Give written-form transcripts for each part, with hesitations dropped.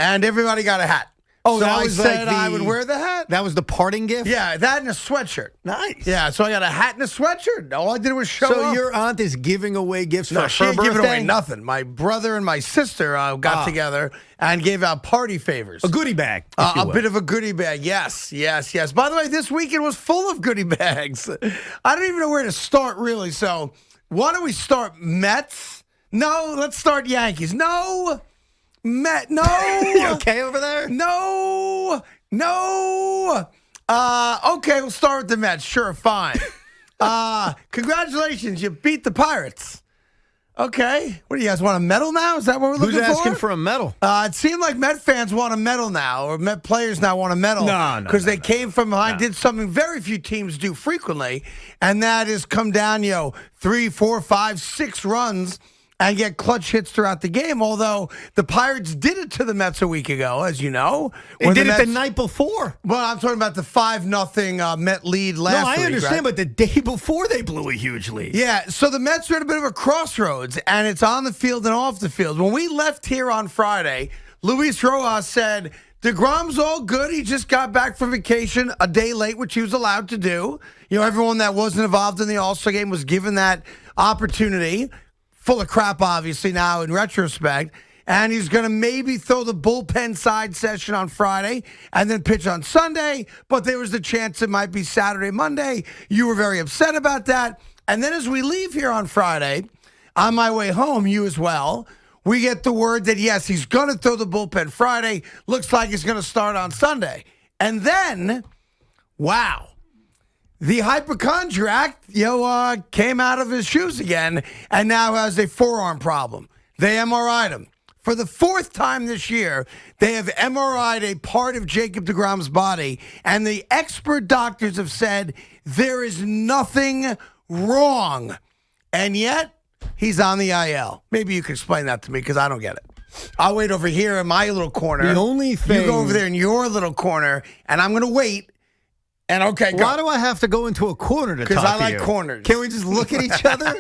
and everybody got a hat. Oh, so that I was said like I would wear the hat. That was the parting gift? Yeah, that and a sweatshirt. Nice. Yeah, so I got a hat and a sweatshirt. All I did was show up. So your aunt is giving away gifts for No, her she ain't birthday? giving away nothing. My brother and my sister got together and gave out party favors. A goodie bag. A bit of a goodie bag. Yes. By the way, this weekend was full of goodie bags. I don't even know where to start, really. So why don't we start Mets? No, let's start Yankees. No. No. You okay over there? No. Okay, we'll start with the Mets. Sure, fine. Congratulations, you beat the Pirates. Okay. What do you guys want, a medal now? Is that what we're looking for? Who's asking for a medal? It seemed like Met fans want a medal now, or Met players now want a medal. No. Because they came from behind, did something very few teams do frequently, and that is come down, 3, 4, 5, 6 runs and get clutch hits throughout the game, although the Pirates did it to the Mets a week ago, as you know. They did it the night before. Well, I'm talking about the 5-0 Met lead last week. No, I understand, right? but the day before they blew a huge lead. Yeah, so the Mets are at a bit of a crossroads, and it's on the field and off the field. When we left here on Friday, Luis Rojas said, DeGrom's all good. He just got back from vacation a day late, which he was allowed to do. Everyone that wasn't involved in the All-Star game was given that opportunity. Full of crap, obviously, now in retrospect. And he's going to maybe throw the bullpen side session on Friday and then pitch on Sunday. But there was the chance it might be Saturday, Monday. You were very upset about that. And then as we leave here on Friday, on my way home, you as well, we get the word that, yes, he's going to throw the bullpen Friday. Looks like he's going to start on Sunday. And then, wow. The hypochondriac, came out of his shoes again and now has a forearm problem. They MRI'd him. For the 4th time this year, they have MRI'd a part of Jacob deGrom's body, and the expert doctors have said there is nothing wrong. And yet, he's on the IL. Maybe you can explain that to me because I don't get it. I'll wait over here in my little corner. The only thing... You go over there in your little corner, and I'm going to wait. And okay, go. Why do I have to go into a corner to talk to you? Because I like corners. Can we just look at each other?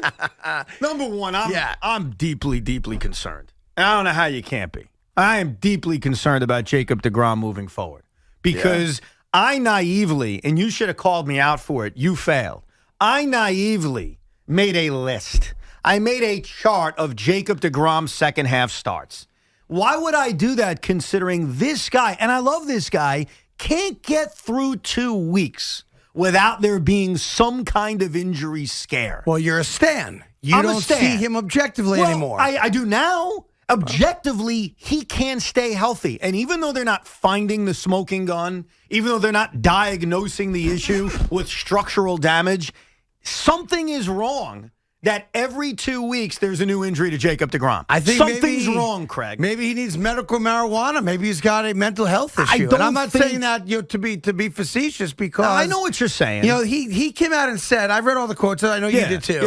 Number one, I'm deeply, deeply concerned. And I don't know how you can't be. I am deeply concerned about Jacob deGrom moving forward. Because I naively, and you should have called me out for it, you failed. I naively made a list. I made a chart of Jacob deGrom's second half starts. Why would I do that considering this guy, and I love this guy, can't get through 2 weeks without there being some kind of injury scare? Well, you're a stan. You don't see him objectively anymore. I do now. Objectively, he can stay healthy. And even though they're not finding the smoking gun, even though they're not diagnosing the issue with structural damage, something is wrong that every 2 weeks there's a new injury to Jacob deGrom. I think something's wrong, Craig. Maybe he needs medical marijuana. Maybe he's got a mental health issue. And I'm not saying that to be facetious because I know what you're saying. He came out and said, I've read all the quotes, I know you did too.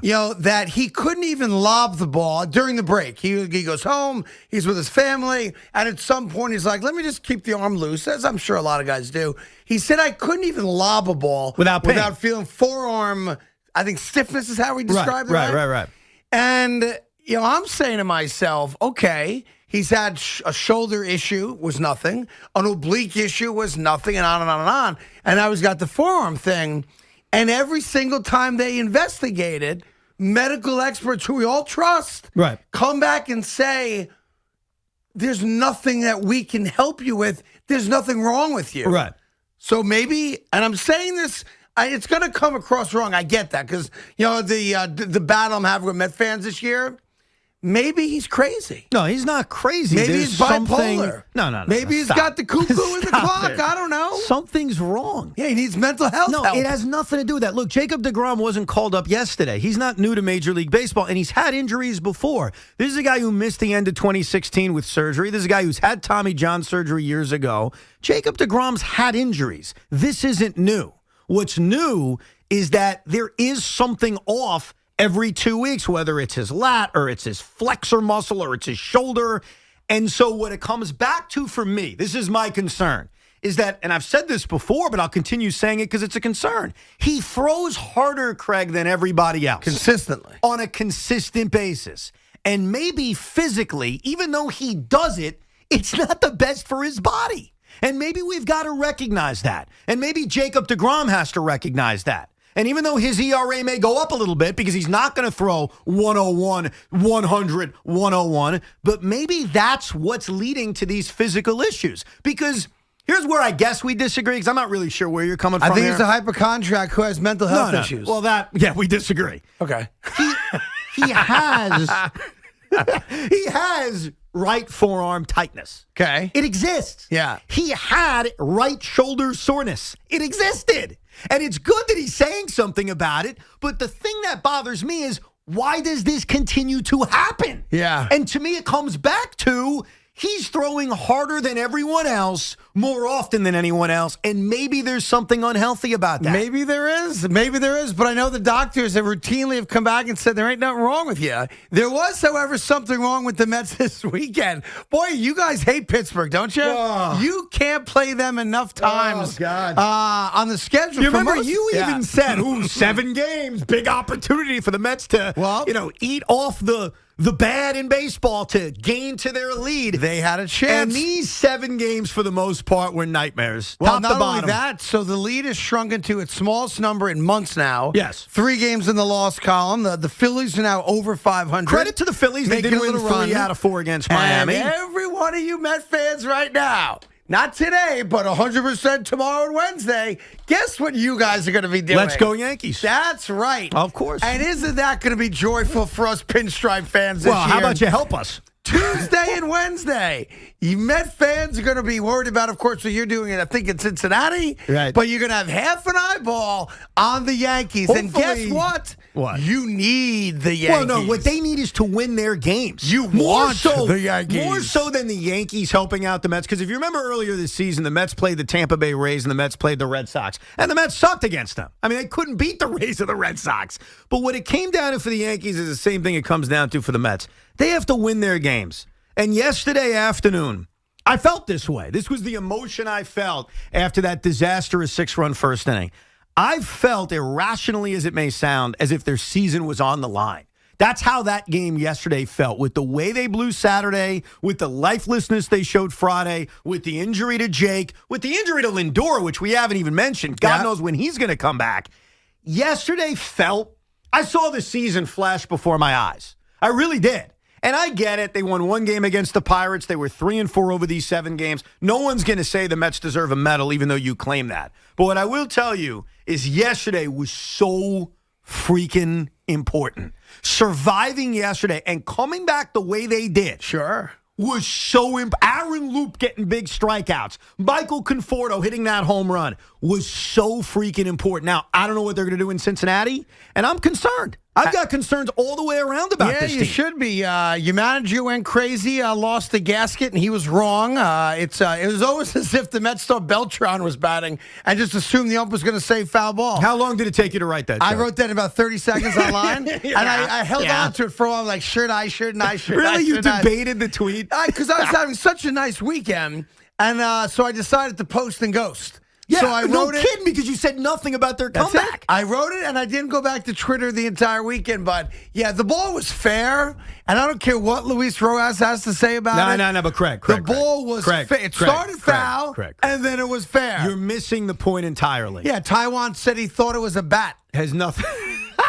Yeah. That he couldn't even lob the ball during the break. He goes home, he's with his family, and at some point he's like, let me just keep the arm loose, as I'm sure a lot of guys do. He said, I couldn't even lob a ball without feeling forearm. I think stiffness is how he described it. Right. And, I'm saying to myself, okay, he's had a shoulder issue, was nothing. An oblique issue was nothing, and on and on and on. And now he's got the forearm thing. And every single time they investigated, medical experts who we all trust come back and say, there's nothing that we can help you with. There's nothing wrong with you. Right. So maybe, and I'm saying this, it's going to come across wrong. I get that because, the battle I'm having with Met fans this year, maybe he's crazy. No, he's not crazy. Maybe he's bipolar. No. Maybe he's got the cuckoo in the clock. I don't know. Something's wrong. Yeah, he needs mental health help. It has nothing to do with that. Look, Jacob deGrom wasn't called up yesterday. He's not new to Major League Baseball, and he's had injuries before. This is a guy who missed the end of 2016 with surgery. This is a guy who's had Tommy John surgery years ago. Jacob deGrom's had injuries. This isn't new. What's new is that there is something off every 2 weeks, whether it's his lat or it's his flexor muscle or it's his shoulder. And so what it comes back to for me, this is my concern, is that, and I've said this before, but I'll continue saying it because it's a concern. He throws harder, Craig, than everybody else. Consistently. On a consistent basis. And maybe physically, even though he does it it's not the best for his body. And maybe we've got to recognize that. And maybe Jacob DeGrom has to recognize that. And even though his ERA may go up a little bit because he's not going to throw 101, 100, 101, but maybe that's what's leading to these physical issues. Because here's where I guess we disagree, because I'm not really sure where you're coming from. I think here. he's a hypochondriac who has mental health issues. Well, we disagree. Okay. He has right forearm tightness. Okay. It exists. Yeah. He had right shoulder soreness. It existed. And it's good that he's saying something about it. But the thing that bothers me is, why does this continue to happen? Yeah. And to me, it comes back to he's throwing harder than everyone else, more often than anyone else, and maybe there's something unhealthy about that. Maybe there is. Maybe there is. But I know the doctors that routinely have come back and said there ain't nothing wrong with you. There was, however, something wrong with the Mets this weekend. Boy, you guys hate Pittsburgh, don't you? Oh. You can't play them enough times on the schedule. You remember you even said, 7 games, big opportunity for the Mets to, eat off the bad in baseball to gain to their lead. They had a chance. And these 7 games, for the most part, were nightmares. Well, top not to bottom. only that, so the lead has shrunken to its smallest number in months now. Yes. 3 games in the loss column. The Phillies are now over 500. Credit to the Phillies. They did win 3 out of 4 against Miami. And every one of you Met fans right now, not today, but 100% tomorrow and Wednesday, guess what you guys are going to be doing? Let's go Yankees. That's right. Of course. And isn't that going to be joyful for us pinstripe fans this year? Well, how about you help us? Tuesday and Wednesday. You Met fans are going to be worried about, of course, what you're doing, I think, in Cincinnati. Right. But you're going to have half an eyeball on the Yankees. Hopefully, and guess what? What? You need the Yankees. Well, no, what they need is to win their games. You want the Yankees. More so than the Yankees helping out the Mets. Because if you remember earlier this season, the Mets played the Tampa Bay Rays and the Mets played the Red Sox. And the Mets sucked against them. I mean, they couldn't beat the Rays or the Red Sox. But what it came down to for the Yankees is the same thing it comes down to for the Mets. They have to win their games. And yesterday afternoon, I felt this way. This was the emotion I felt after that disastrous 6-run first inning. I felt, irrationally as it may sound, as if their season was on the line. That's how that game yesterday felt, with the way they blew Saturday, with the lifelessness they showed Friday, with the injury to Jake, with the injury to Lindor, which we haven't even mentioned. God knows when he's going to come back. Yesterday felt, I saw the season flash before my eyes. I really did. And I get it. They won 1 game against the Pirates. They were 3-4 over these 7 games. No one's going to say the Mets deserve a medal, even though you claim that. But what I will tell you is yesterday was so freaking important. Surviving yesterday and coming back the way they did. Sure. Was so Aaron Loop getting big strikeouts. Michael Conforto hitting that home run was so freaking important. Now, I don't know what they're going to do in Cincinnati, and I'm concerned. I've got concerns all the way around about this team. Yeah, you should be. Your manager went crazy, lost the gasket, and he was wrong. It was always as if the Mets thought Beltran was batting and just assumed the ump was going to say foul ball. How long did it take you to write that, Joe? I wrote that in about 30 seconds online, and I held on to it for a while, like, should I, shouldn't I, Really? You debated the tweet? Because I was having such a nice weekend, and so I decided to post and ghost. Yeah, so I wrote kidding, because you said nothing about their comeback. I wrote it, and I didn't go back to Twitter the entire weekend. But, yeah, the ball was fair, and I don't care what Luis Rojas has to say about it. No, but Craig. The ball was fair. It started foul, and then it was fair. You're missing the point entirely. Yeah, Taiwan said he thought it was a bat. Has nothing.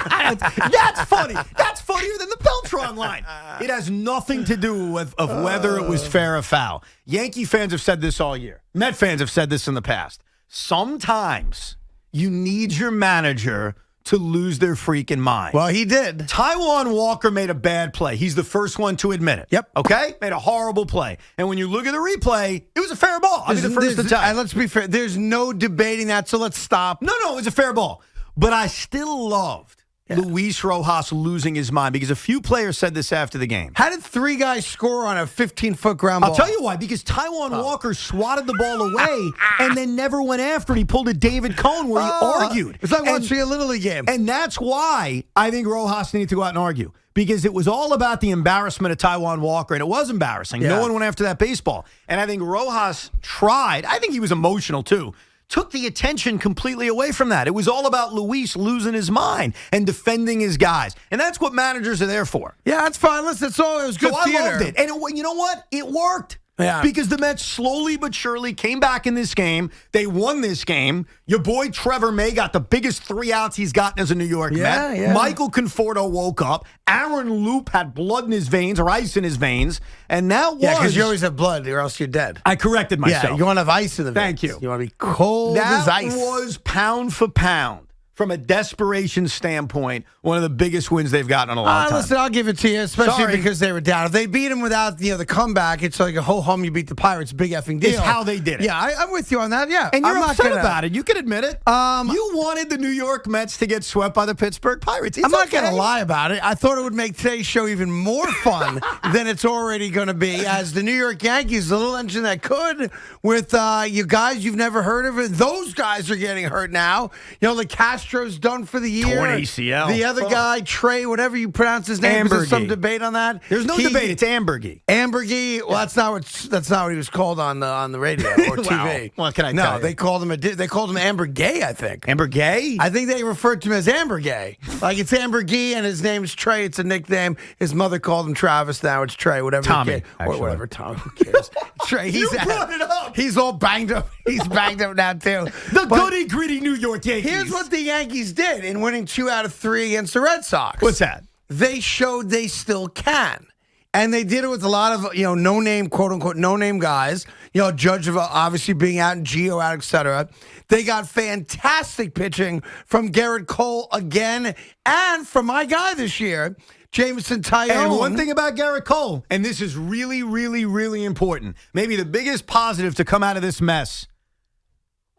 That's funny. That's funnier than the Beltran line. It has nothing to do with whether it was fair or foul. Yankee fans have said this all year. Met fans have said this in the past. Sometimes you need your manager to lose their freaking mind. Well, he did. Taijuan Walker made a bad play. He's the first one to admit it. Yep. Okay? Made a horrible play. And when you look at the replay, it was a fair ball. I mean, the first to tell. And let's be fair. There's no debating that, so let's stop. No, it was a fair ball. But I still loved Luis Rojas losing his mind, because a few players said this after the game. How did 3 guys score on a 15-foot ground ball? I'll tell you why. Because Taijuan Walker swatted the ball away and then never went after it. He pulled a David Cohn where he argued. It's like watching a Little League game. And that's why I think Rojas needed to go out and argue. Because it was all about the embarrassment of Taijuan Walker, and it was embarrassing. Yeah. No one went after that baseball. And I think Rojas tried. I think he was emotional, too. Took the attention completely away from that. It was all about Luis losing his mind and defending his guys. And that's what managers are there for. Yeah, that's fine. Listen, it was good theater. I loved it. And you know what? It worked. Yeah. Because the Mets slowly but surely came back in this game. They won this game. Your boy Trevor May got the biggest 3 outs he's gotten as a New York Met. Yeah. Michael Conforto woke up. Aaron Loop had blood in his veins or ice in his veins. And that Yeah, because you always have blood or else you're dead. I corrected myself. Yeah, you want to have ice in the veins. Thank you. You want to be cold as ice. That was pound for pound. From a desperation standpoint, one of the biggest wins they've gotten in a long time. Listen, I'll give it to you, especially Sorry. because they were down. If they beat them without the comeback, it's like a ho-hum, you beat the Pirates, big effing deal. It's how they did it. Yeah, I'm with you on that, yeah. And you're I'm upset not gonna, about it. You can admit it. You wanted the New York Mets to get swept by the Pittsburgh Pirates. I'm not going to lie about it. I thought it would make today's show even more fun than it's already going to be, as the New York Yankees, the little engine that could, with you guys you've never heard of it. Those guys are getting hurt now. The Castro's done for the year. Torn ACL. The other guy, Trey, whatever you pronounce his name, there's some debate on that. There's no debate. It's Ambergy. Ambergy. Well, that's not what he was called on the radio or TV. What can I tell No, you? they called him Amber Gay, I think. Amber Gay? I think they referred to him as Amber Gay. Like, it's Amber Gee and his name is Trey. It's a nickname. His mother called him Travis. Now it's Trey. Whatever. Tommy, or whatever. Tom. Who cares? Trey. You brought it up. He's all banged up. He's banged up now too. The goody gritty New York Yankees. Here's what the Yankees did in winning 2 out of 3 against the Red Sox. What's that? They showed they still can. And they did it with a lot of, no-name, quote-unquote, no-name guys. Judge of obviously being out and Gio out, et cetera. They got fantastic pitching from Garrett Cole again and from my guy this year, Jameson Tyone. And one thing about Garrett Cole, and this is really, really, really important, maybe the biggest positive to come out of this mess.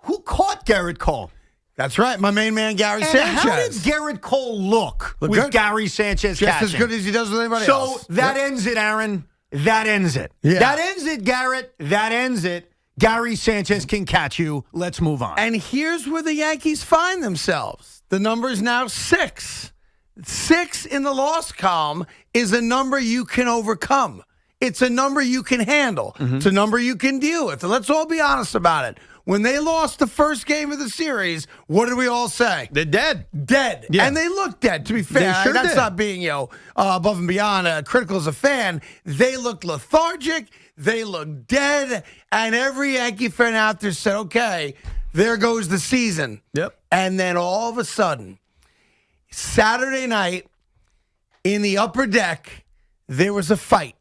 Who caught Garrett Cole? That's right, my main man, Gary And Sanchez. how did Garrett Cole look with good. Gary Sanchez Just catching? as good as he does with anybody else. So that ends it, Aaron. That ends it. Yeah. That ends it, Garrett. That ends it. Gary Sanchez can catch you. Let's move on. And here's where the Yankees find themselves. The number is now 6. 6 in the loss column is a number you can overcome. It's a number you can handle. It's a number you can deal with. And let's all be honest about it. When they lost the first game of the series, what did we all say? They're dead. Dead. Yeah. And they looked dead, to be fair. They sure That's did. not being, above and beyond critical as a fan. They looked lethargic. They looked dead. And every Yankee fan out there said, okay, there goes the season. Yep. And then all of a sudden, Saturday night, in the upper deck, there was a fight.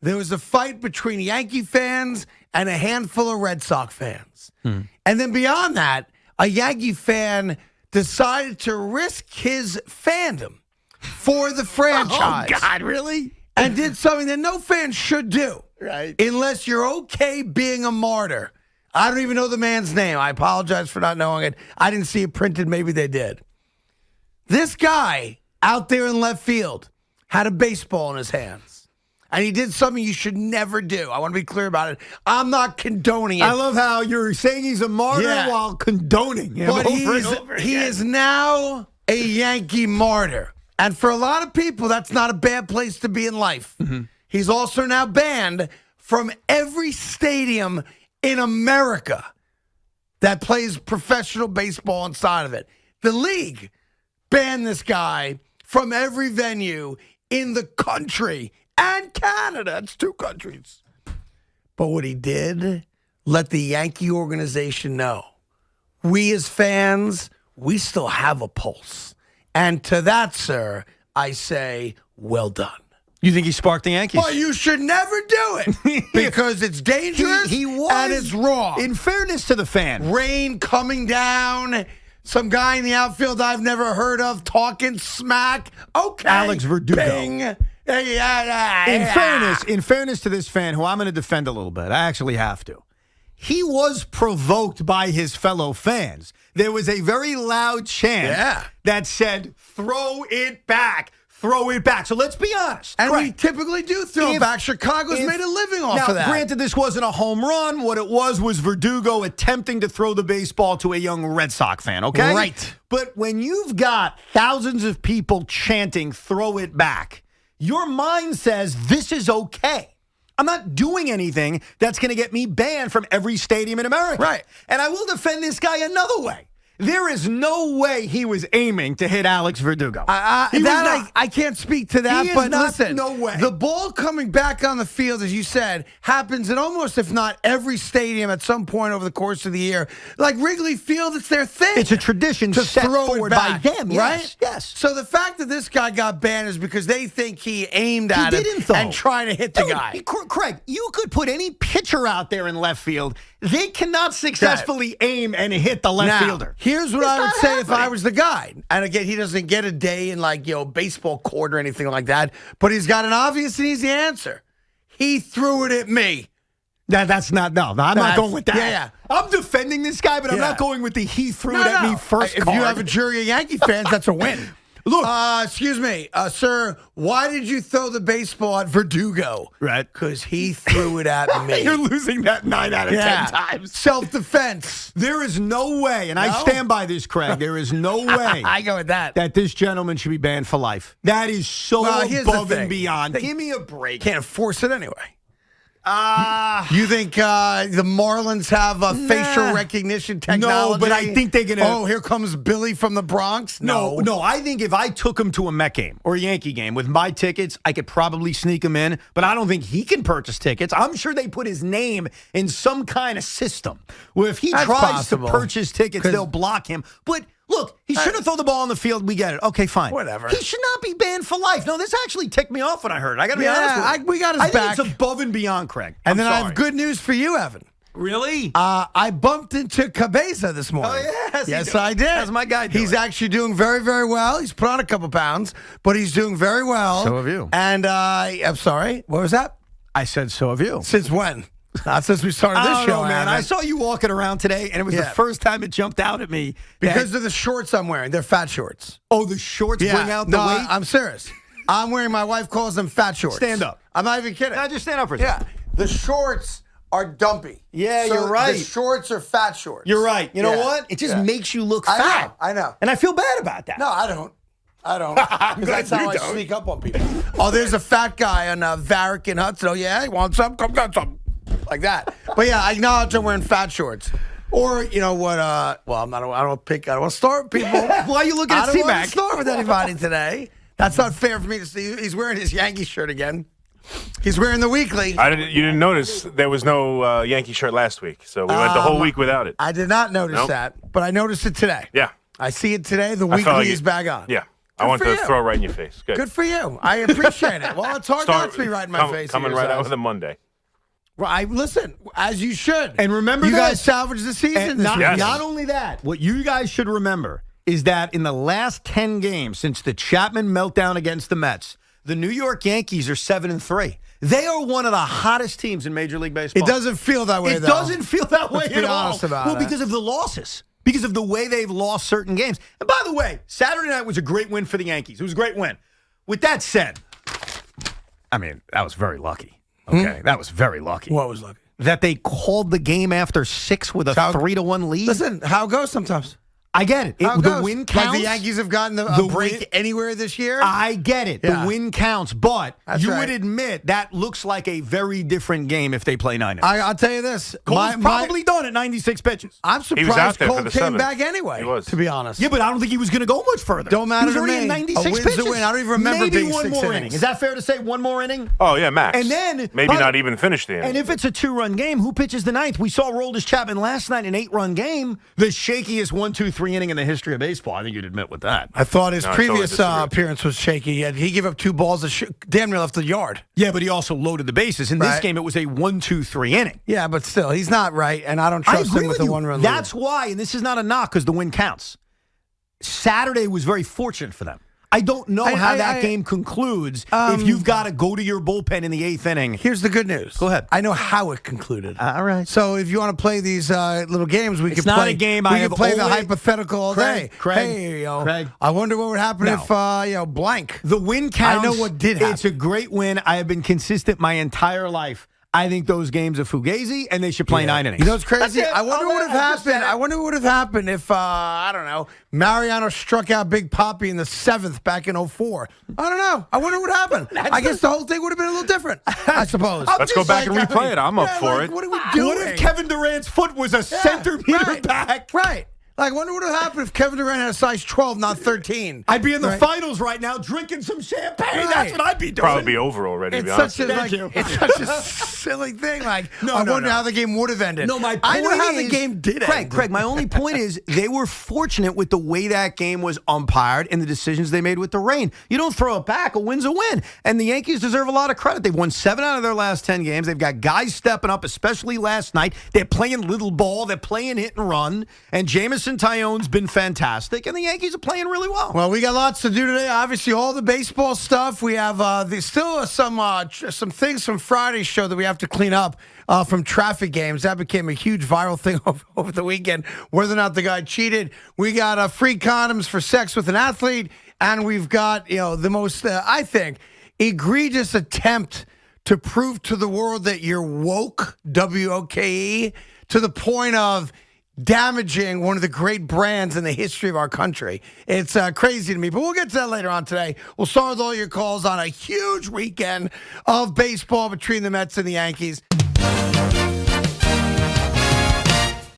There was a fight between Yankee fans and a handful of Red Sox fans. And then beyond that, a Yankee fan decided to risk his fandom for the franchise. Oh, God, really? And did something that no fan should do. Right. Unless you're okay being a martyr. I don't even know the man's name. I apologize for not knowing it. I didn't see it printed. Maybe they did. This guy out there in left field had a baseball in his hands. And he did something you should never do. I want to be clear about it. I'm not condoning it. I love how you're saying he's a martyr Yeah. while condoning him But over and over he again. is now a Yankee martyr. And for a lot of people, that's not a bad place to be in life. He's also now banned from every stadium in America that plays professional baseball inside of it. The league banned this guy from every venue in the country and Canada. It's 2 countries. But what he did, let the Yankee organization know, we as fans, we still have a pulse. And to that, sir, I say, well done. You think he sparked the Yankees? Well, you should never do it because it's dangerous He was, and it's wrong. In fairness to the fan. Rain coming down, some guy in the outfield I've never heard of talking smack. Okay. Alex Verdugo. Bing. In fairness to this fan, who I'm going to defend a little bit, I actually have to. He was provoked by his fellow fans. There was a very loud chant that said, "Throw it back, throw it back." So let's be honest. And Correct. we typically do throw it back. Chicago's made a living off of that. Granted, this wasn't a home run. What it was Verdugo attempting to throw the baseball to a young Red Sox fan, okay? Right. But when you've got thousands of people chanting, "Throw it back," your mind says, this is okay. I'm not doing anything that's going to get me banned from every stadium in America. Right. And I will defend this guy another way. There is no way he was aiming to hit Alex Verdugo. I can't speak to that, He is but not, listen, no way. The ball coming back on the field, as you said, happens in almost, if not every stadium at some point over the course of the year. Like Wrigley Field, it's their thing. It's a tradition to set throw forward it back, by them, yes, right? yes. So the fact that this guy got banned is because they think he aimed at didn't, it though. and trying to hit the Dude, guy. Craig, you could put any pitcher out there in left field. They cannot successfully aim and hit the left fielder. Here's what It's I would not say if I happening. was the guy. And again, he doesn't get a day in baseball court or anything like that, but he's got an obvious and easy answer. He threw it at me. That's not, no, I'm not going with that. Yeah. I'm defending this guy, but I'm Yeah. not going with the he threw it at me first If card. you have a jury of Yankee fans, that's a win. Look. Excuse me, sir, why did you throw the baseball at Verdugo? Right. Because he threw it at me. You're losing that 9 out of 10 times. Self-defense. There is no way, and I No? stand by this, Craig, there is no way I go with that. that this gentleman should be banned for life. That is so Well, here's the above and thing. beyond. Give me a break. Can't force it anyway. You think the Marlins have a facial recognition technology? No, but I think they're gonna. Oh, here comes Billy from the Bronx. No. I think if I took him to a Met game or a Yankee game with my tickets, I could probably sneak him in, but I don't think he can purchase tickets. I'm sure they put his name in some kind of system where if he That's tries possible. to purchase tickets, they'll block him. But look, he shouldn't throw the ball on the field. We get it. Okay, fine. Whatever. He should not be banned for life. No, this actually ticked me off when I heard it. I got to be honest with you. we got his I back. think it's above and beyond, Craig. And I'm then I sorry. have good news for you, Evan. Really? I bumped into Cabeza this morning. Oh, yes, yes, he I did. How's my guy doing? He's actually doing very, very well. He's put on a couple pounds, but he's doing very well. So have you. And I'm sorry, what was that? I said so have you. Since when? Not since we started this I don't show, know, man. Evan. I saw you walking around today, and it was the first time it jumped out at me. Because of the shorts I'm wearing. They're fat shorts. Oh, the shorts bring out the weight? I'm serious. I'm wearing, my wife calls them fat shorts. Stand up. I'm not even kidding. Now just stand up for a second. Yeah. The shorts are dumpy. Yeah, So you're right. The shorts are fat shorts. You're right. You know Yeah. what? It just Yeah. makes you look I know, fat. I know. And I feel bad about that. No, I don't. Because that's how I don't. sneak up on people. Oh, there's a fat guy on Varick and Hudson. Oh, yeah, you want some? Come get some. Like that. But yeah, I acknowledge I'm wearing fat shorts. Or, you know what, well, I don't want to start with people. Why are you looking at I don't want C-Mac? to start with anybody today. That's not fair for me to see. He's wearing his Yankee shirt again. He's wearing the weekly. You didn't notice there was no Yankee shirt last week, so we went the whole week without it. I did not notice Nope. that, but I noticed it today. Yeah. I see it today. The I felt weekly like is back on. Yeah. Good I wanted for to you. throw it right in your face. Good. Good for you. I appreciate it. Well, it's hard not to be right in my face. Coming at your right out size. with a Monday. Right, listen, as you should. And remember you this. guys salvaged the season And this not, week. Yes. not only that, what you guys should remember is that in the last 10 games since the Chapman meltdown against the Mets, the New York Yankees are 7-3. They are one of the hottest teams in Major League Baseball. It doesn't feel that way, It though. doesn't feel that way Let's at be all. honest about well, it. because of the losses. Because of the way they've lost certain games. And by the way, Saturday night was a great win for the Yankees. It was a great win. With that said, I mean, that was very lucky. Okay, that was very lucky. What was lucky? That they called the game after 6 with a 3-1 lead. Listen, how it goes sometimes. I get it. How it The goes. win counts. Like the Yankees have gotten a The break win- anywhere this year. I get it. Yeah. The win counts. But That's you right. would admit that looks like a very different game if they play 9 innings. I'll tell you this. Cole's probably done at 96 pitches. I'm was surprised out there for Cole the came 7th. back anyway, He was. to be honest. Yeah, but I don't think he was going to go much further. Don't matter he was to already me. at 96 A win's a pitches. win. I don't even remember Maybe being one 6 more innings. inning. Is that fair to say? One more inning? Oh, yeah, max. And then maybe not even finish the inning. And if it's a 2-run game, who pitches the 9th? We saw Aroldis Chapman last night, an 8-run game, the shakiest 1-2-3 inning in the history of baseball. I think you'd admit with that. I thought his No, I totally previous disagree. appearance was shaky. He gave up 2 balls that damn near left the yard. Yeah, but he also loaded the bases. In this Right. game, it was a 1-2-3 inning. Yeah, but still, he's not right, and I don't I trust agree him with with a you. 1-run lead. That's why, and this is not a knock because the win counts. Saturday was very fortunate for them. I don't know how that game concludes if you've got to go to your bullpen in the 8th inning. Here's the good news. Go ahead. I know how it concluded. All right. So if you want to play these little games, we It's can not play. a game. We I can have play the always- hypothetical all Craig, day. Craig, Hey, Craig. I wonder what would happen No. if blank. The win counts. I know what did happen. It's a great win. I have been consistent my entire life. I think those games are fugazi, and they should play 9 innings. You know what's crazy? That's it. I wonder what would have happened. I wonder what would have happened if I don't know, Mariano struck out Big Papi in the 7th back in 04. I don't know. I wonder what happened. I guess the whole thing would have been a little different. I suppose. Let's go back and replay it. I'm up for it. What are we doing? What if Kevin Durant's foot was a centimeter right, back? Right. Like, wonder what would happen if Kevin Durant had a size 12, not 13. I'd be in the Right. finals right now drinking some champagne. Right. That's what I'd be doing. Probably be over already. To be It's honest. such a it's such a silly thing. Like, I wonder how the game would have ended. No, my point I know how is, the game did end. Craig, my only point is they were fortunate with the way that game was umpired and the decisions they made with the rain. You don't throw it back. A win's a win. And the Yankees deserve a lot of credit. They've won 7 out of their last 10 games. They've got guys stepping up, especially last night. They're playing little ball. They're playing hit and run. And Jamison Tyonne's been fantastic. And the Yankees are playing really well. Well, we got lots to do today. Obviously, all the baseball stuff. We have there's still some things from Friday's show that we have to clean up from traffic games. That became a huge viral thing over the weekend, whether or not the guy cheated. We got free condoms for sex with an athlete. And we've got, the most, I think, egregious attempt to prove to the world that you're woke, W-O-K-E, to the point of damaging one of the great brands in the history of our country. It's crazy to me, but we'll get to that later on today. We'll start with all your calls on a huge weekend of baseball between the Mets and the Yankees.